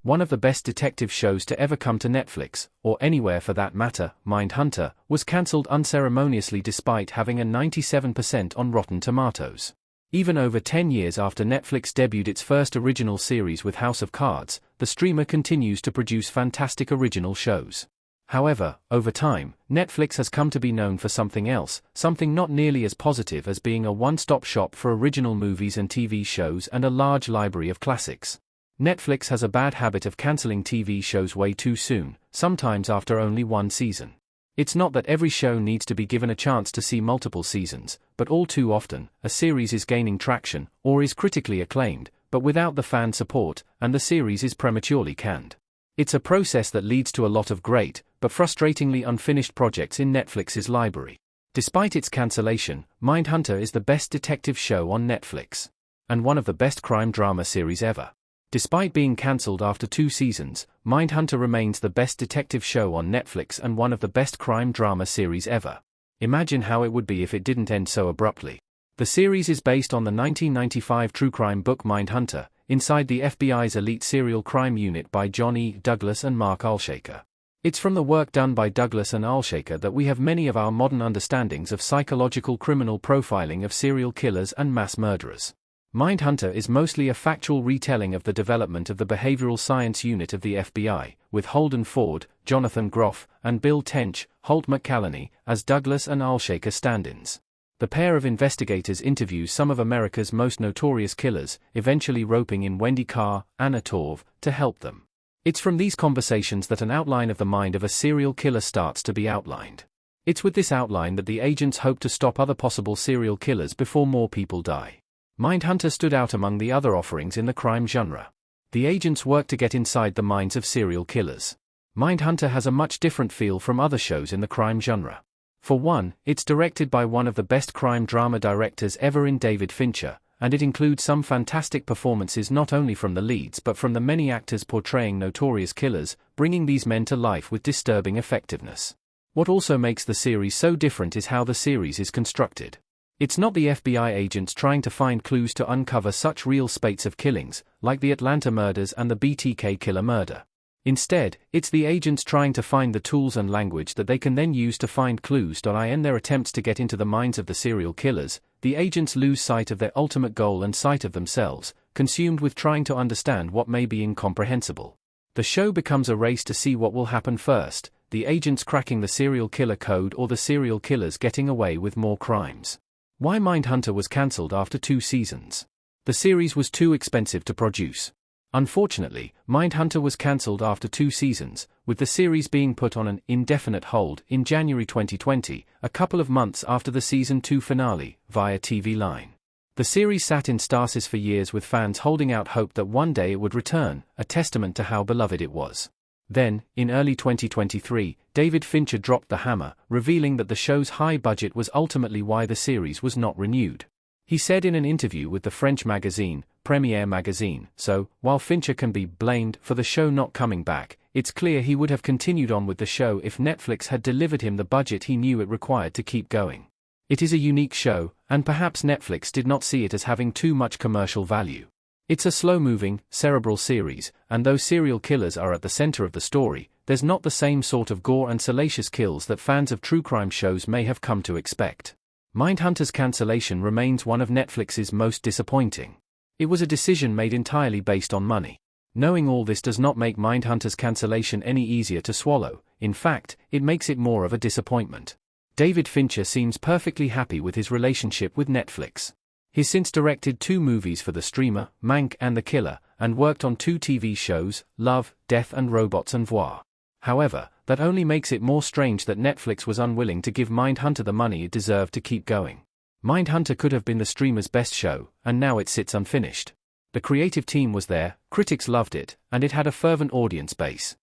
One of the best detective shows to ever come to Netflix, or anywhere for that matter, Mindhunter, was cancelled unceremoniously despite having a 97% on Rotten Tomatoes. Even over 10 years after Netflix debuted its first original series with House of Cards, the streamer continues to produce fantastic original shows. However, over time, Netflix has come to be known for something else, something not nearly as positive as being a one-stop shop for original movies and TV shows and a large library of classics. Netflix has a bad habit of cancelling TV shows way too soon, sometimes after only one season. It's not that every show needs to be given a chance to see multiple seasons, but all too often, a series is gaining traction, or is critically acclaimed, but without the fan support, and the series is prematurely canned. It's a process that leads to a lot of great, but frustratingly unfinished projects in Netflix's library. Despite its cancellation, Mindhunter is the best detective show on Netflix. And one of the best crime drama series ever. Despite being cancelled after 2 seasons, Mindhunter remains the best detective show on Netflix and one of the best crime drama series ever. Imagine how it would be if it didn't end so abruptly. The series is based on the 1995 true crime book Mindhunter, inside the FBI's elite serial crime unit by John E. Douglas and Mark Alshaker. It's from the work done by Douglas and Alshaker that we have many of our modern understandings of psychological criminal profiling of serial killers and mass murderers. Mindhunter is mostly a factual retelling of the development of the behavioral science unit of the FBI, with Holden Ford, Jonathan Groff, and Bill Tench, Holt McCallany, as Douglas and Alshaker stand-ins. The pair of investigators interviews some of America's most notorious killers, eventually roping in Wendy Carr, Anna Torv, to help them. It's from these conversations that an outline of the mind of a serial killer starts to be outlined. It's with this outline that the agents hope to stop other possible serial killers before more people die. Mindhunter stood out among the other offerings in the crime genre. The agents work to get inside the minds of serial killers. Mindhunter has a much different feel from other shows in the crime genre. For one, it's directed by one of the best crime drama directors ever in David Fincher, and it includes some fantastic performances not only from the leads but from the many actors portraying notorious killers, bringing these men to life with disturbing effectiveness. What also makes the series so different is how the series is constructed. It's not the FBI agents trying to find clues to uncover such real spates of killings, like the Atlanta murders and the BTK killer murder. Instead, it's the agents trying to find the tools and language that they can then use to find clues. In their attempts to get into the minds of the serial killers, the agents lose sight of their ultimate goal and sight of themselves, consumed with trying to understand what may be incomprehensible. The show becomes a race to see what will happen first, the agents cracking the serial killer code or the serial killers getting away with more crimes. Why Mindhunter was cancelled after 2 seasons. The series was too expensive to produce. Unfortunately, Mindhunter was cancelled after 2 seasons, with the series being put on an indefinite hold in January 2020, a couple of months after the season 2 finale, via TV Line. The series sat in stasis for years with fans holding out hope that one day it would return, a testament to how beloved it was. Then, in early 2023, David Fincher dropped the hammer, revealing that the show's high budget was ultimately why the series was not renewed. He said in an interview with the French magazine, Premiere Magazine, so, while Fincher can be blamed for the show not coming back, it's clear he would have continued on with the show if Netflix had delivered him the budget he knew it required to keep going. It is a unique show, and perhaps Netflix did not see it as having too much commercial value. It's a slow-moving, cerebral series, and though serial killers are at the center of the story, there's not the same sort of gore and salacious kills that fans of true crime shows may have come to expect. Mindhunter's cancellation remains one of Netflix's most disappointing. It was a decision made entirely based on money. Knowing all this does not make Mindhunter's cancellation any easier to swallow, in fact, it makes it more of a disappointment. David Fincher seems perfectly happy with his relationship with Netflix. He's since directed 2 movies for the streamer, Mank and The Killer, and worked on 2 TV shows, Love, Death and Robots and Voir. However, that only makes it more strange that Netflix was unwilling to give Mindhunter the money it deserved to keep going. Mindhunter could have been the streamer's best show, and now it sits unfinished. The creative team was there, critics loved it, and it had a fervent audience base.